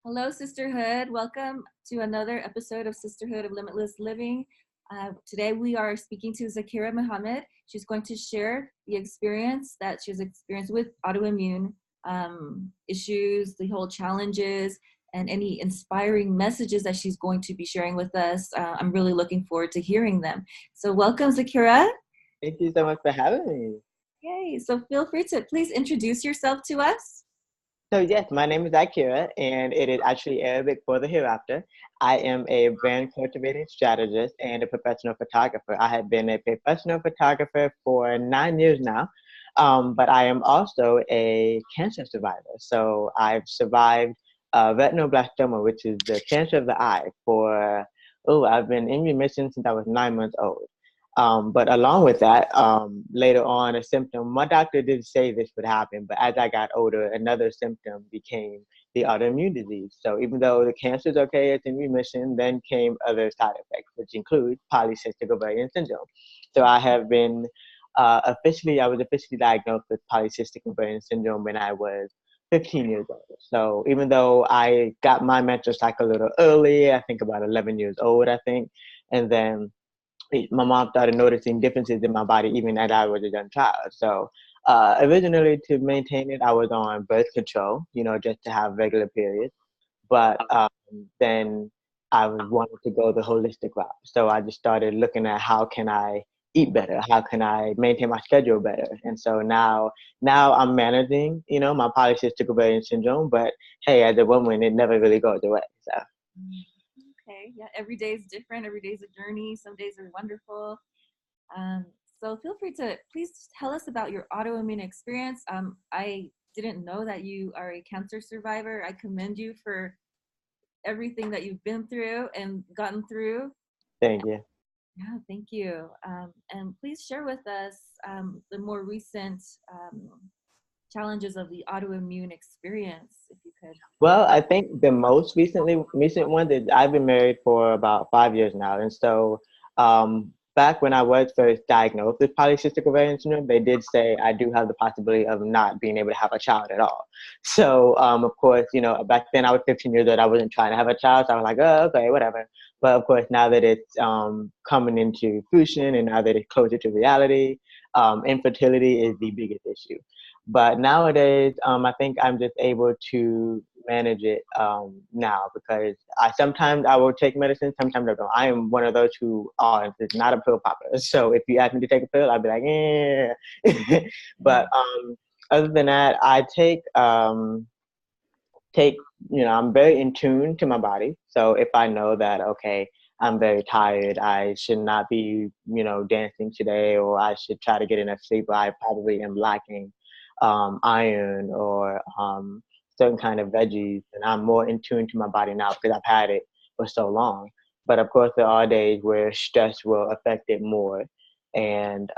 Hello, Sisterhood. Welcome to another episode of Sisterhood of Limitless Living. Today we are speaking to Zaakirah Muhammad. She's going to share the experience that she's experienced with autoimmune issues, the whole challenges, and any inspiring messages that she's going to be sharing with us. I'm really looking forward to hearing them. So welcome, Zaakirah. Thank you so much for having me. Yay. So feel free to please introduce yourself to us. So yes, my name is Zaakirah, and it is actually Arabic for the hereafter. I am a brand cultivating strategist and a professional photographer. I have been a professional photographer for 9 years now, but I am also a cancer survivor. So I've survived retinoblastoma, which is the cancer of the eye, I've been in remission since I was 9 months old. But along with that, later on, a symptom, my doctor did say this would happen, but as I got older, another symptom became the autoimmune disease. So even though the cancer is okay, it's in remission, then came other side effects, which include polycystic ovarian syndrome. So I was officially diagnosed with polycystic ovarian syndrome when I was 15 years old. So even though I got my menstrual cycle a little early, I think about 11 years old, I think, and then my mom started noticing differences in my body even as I was a young child. So originally, to maintain it, I was on birth control, just to have regular periods. But then I wanted to go the holistic route. So I just started looking at how can I eat better? How can I maintain my schedule better? And so now I'm managing, my polycystic ovarian syndrome. But hey, as a woman, it never really goes away. So. Okay, yeah, every day is different. Every day is a journey. Some days are wonderful. Um, so feel free to please tell us about your autoimmune experience. I didn't know that you are a cancer survivor. I commend you for everything that you've been through and gotten through. Thank you. Yeah, thank you. And please share with us the more recent challenges of the autoimmune experience, if you could. Well, I think the most recent one that I've been married for about 5 years now, and so back when I was first diagnosed with polycystic ovarian syndrome, they did say I do have the possibility of not being able to have a child at all. So of course, back then I was 15 years old, I wasn't trying to have a child, so I was like, oh, okay, whatever. But of course, now that it's coming into fruition and now that it's closer to reality, infertility is the biggest issue. But nowadays, I think I'm just able to manage it now because sometimes I will take medicine, sometimes I don't. I am one of those who is not a pill popper. So if you ask me to take a pill, I'll be like, eh. But other than that, I take I'm very in tune to my body. So if I know that okay, I'm very tired, I should not be dancing today, or I should try to get enough sleep, I probably am lacking iron or certain kind of veggies, and I'm more in tune to my body now because I've had it for so long. But of course, there are days where stress will affect it more, and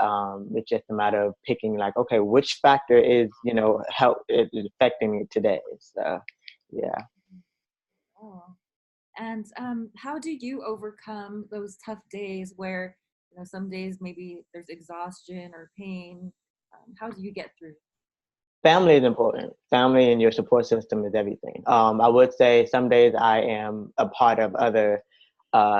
it's just a matter of picking like, okay, which factor is help is affecting me today. So yeah. Oh. And how do you overcome those tough days where, some days maybe there's exhaustion or pain? How do you get through? Family is important. Family and your support system is everything. I would say some days I am a part of other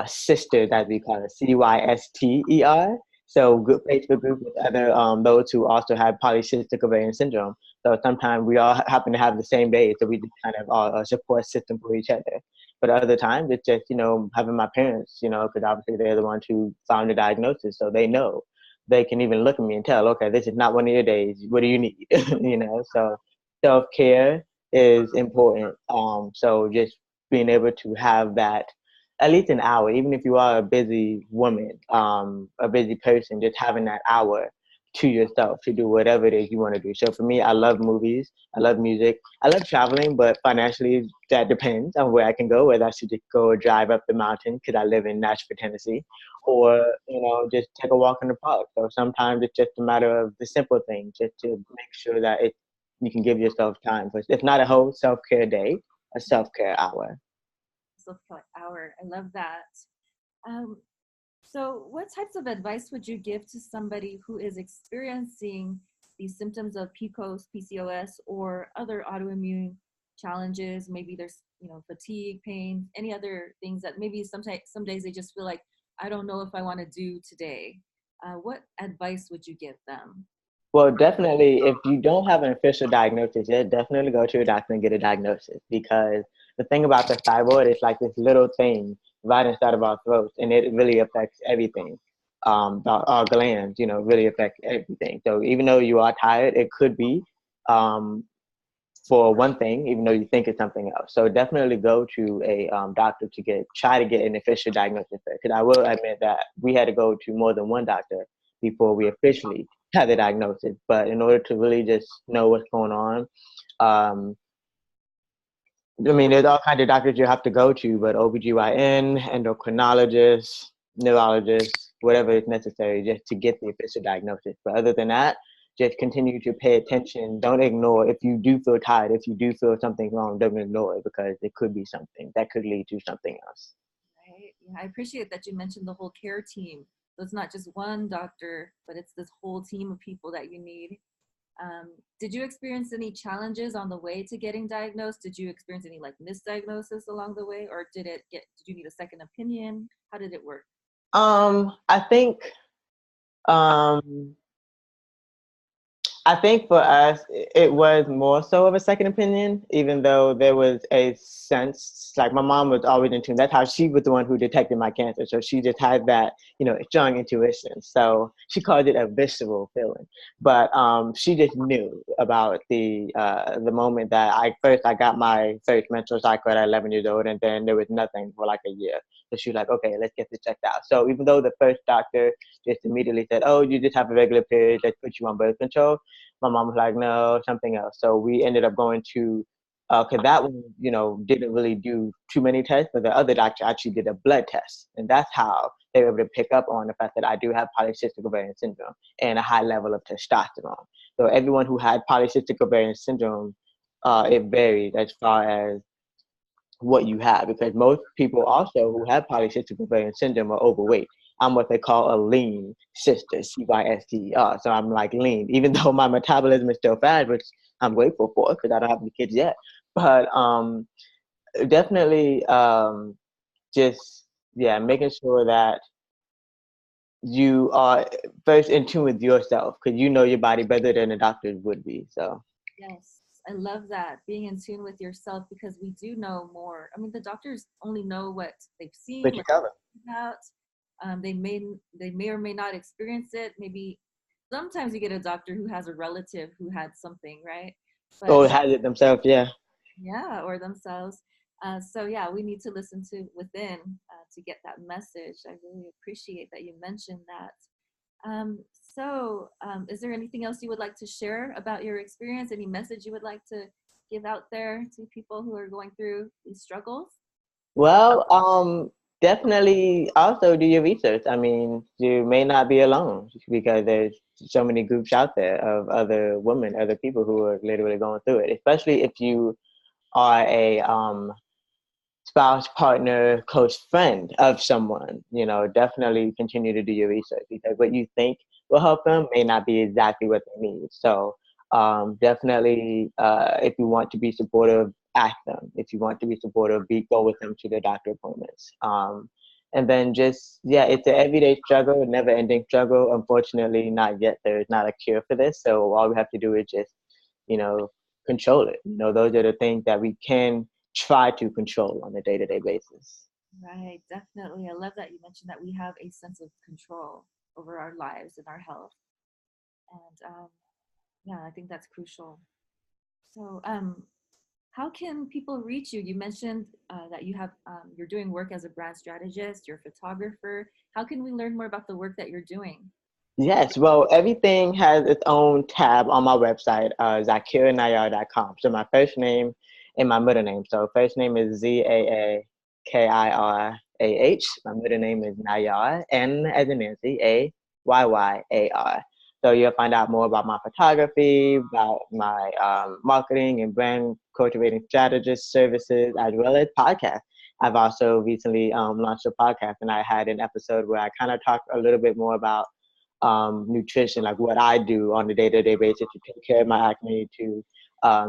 sisters, as we call it, CYSTER. So good Facebook group with other those who also have polycystic ovarian syndrome. So sometimes we all happen to have the same day, so we just kind of are a support system for each other. But other times it's just having my parents, because obviously they're the ones who found the diagnosis, so they know they can even look at me and tell, okay, this is not one of your days. What do you need? So self-care is important. So just being able to have that at least an hour, even if you are a busy woman, a busy person, just having that hour to yourself to do whatever it is you want to do. So for me, I love movies, I love music, I love traveling, but financially that depends on where I can go, whether I should just go drive up the mountain because I live in Nashville, Tennessee, or just take a walk in the park. So sometimes it's just a matter of the simple things, just to make sure that you can give yourself time. But it's not a whole self-care day, a self-care hour. Self-care hour. I love that. Um, so what types of advice would you give to somebody who is experiencing these symptoms of PCOS, PCOS, or other autoimmune challenges? Maybe there's, fatigue, pain, any other things that maybe sometimes some days they just feel like, I don't know if I want to do today. What advice would you give them? Well, definitely, if you don't have an official diagnosis yet, definitely go to your doctor and get a diagnosis, because the thing about the thyroid is like this little thing right inside of our throats, and it really affects everything. Our glands, really affect everything. So even though you are tired, it could be um, for one thing, even though you think it's something else. So definitely go to a doctor to try to get an official diagnosis. Because I will admit that we had to go to more than one doctor before we officially had the diagnosis. But in order to really just know what's going on, um, I mean, there's all kinds of doctors you have to go to, but OBGYN, endocrinologist, neurologist, whatever is necessary just to get the official diagnosis. But other than that, just continue to pay attention. Don't ignore. If you do feel tired, if you do feel something wrong, don't ignore it, because it could be something that could lead to something else. Right. Yeah, I appreciate that you mentioned the whole care team. So it's not just one doctor, but it's this whole team of people that you need. Did you experience any challenges on the way to getting diagnosed? Did you experience any like misdiagnosis along the way, or did you need a second opinion? How did it work? I think um, I think for us, it was more so of a second opinion, even though there was a sense, like my mom was always in tune. That's how she was the one who detected my cancer. So she just had that, strong intuition. So she called it a visceral feeling. But she just knew about the moment that I got my first menstrual cycle at 11 years old, and then there was nothing for like a year. So she was like, okay, let's get this checked out. So even though the first doctor just immediately said, oh, you just have a regular period, let's put you on birth control, my mom was like, no, something else. So we ended up going to, because that one, didn't really do too many tests, but the other doctor actually did a blood test. And that's how they were able to pick up on the fact that I do have polycystic ovarian syndrome and a high level of testosterone. So everyone who had polycystic ovarian syndrome, it varied as far as what you have, because most people also who have polycystic ovarian syndrome are overweight. I'm what they call a lean cyster, cyster. So I'm like lean, even though my metabolism is still fast, which I'm grateful for because I don't have any kids yet. But definitely just, yeah, making sure that you are first in tune with yourself, because you know your body better than the doctors would be. So Yes, I love that, being in tune with yourself, because we do know more. I mean, the doctors only know what they've seen, but you what cover. they've heard about. They may or may not experience it. Maybe sometimes you get a doctor who has a relative who had something, right? But Or has it themselves, yeah. yeah, or themselves. So yeah, we need to listen to within to get that message. I really appreciate that you mentioned that. Is there anything else you would like to share about your experience? Any message you would like to give out there to people who are going through these struggles? Well, definitely also do your research. I mean, you may not be alone, because there's so many groups out there of other women, other people who are literally going through it, especially if you are a spouse, partner, close friend of someone. Definitely continue to do your research, because what you think will help them may not be exactly what they need. So definitely, if you want to be supportive, ask them. If you want to be supportive, go with them to their doctor appointments. And then just, yeah, it's an everyday struggle, a never ending struggle. Unfortunately, not yet. There is not a cure for this. So all we have to do is just, you know, control it. Those are the things that we can try to control on a day-to-day basis. Right, definitely. I love that you mentioned that we have a sense of control over our lives and our health. And yeah, I think that's crucial. So, how can people reach you? You mentioned that you're doing work as a brand strategist, you're a photographer. How can we learn more about the work that you're doing? Yes, well, everything has its own tab on my website, zaakirahnayyar.com. So my first name and my middle name. So first name is Zaakirah. My middle name is Nayyar, N as in Nancy, Ayyyar. So you'll find out more about my photography, about my marketing and brand cultivating strategist services, as well as podcasts. I've also recently launched a podcast, and I had an episode where I kind of talked a little bit more about nutrition, like what I do on a day-to-day basis to take care of my acne, to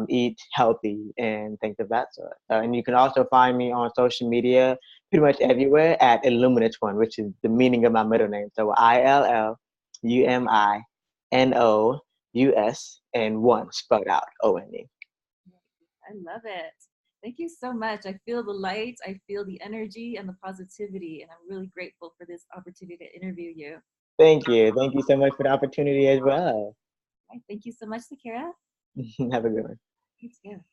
eat healthy and things of that sort. And you can also find me on social media pretty much everywhere at Illuminous1, which is the meaning of my middle name. So ILLUMINOUS and one spelled out ONE. I love it. Thank you so much. I feel the light, I feel the energy and the positivity, and I'm really grateful for this opportunity to interview you. Thank you. Thank you so much for the opportunity as well. Right, thank you so much, Zaakirah. Have a good one. You too.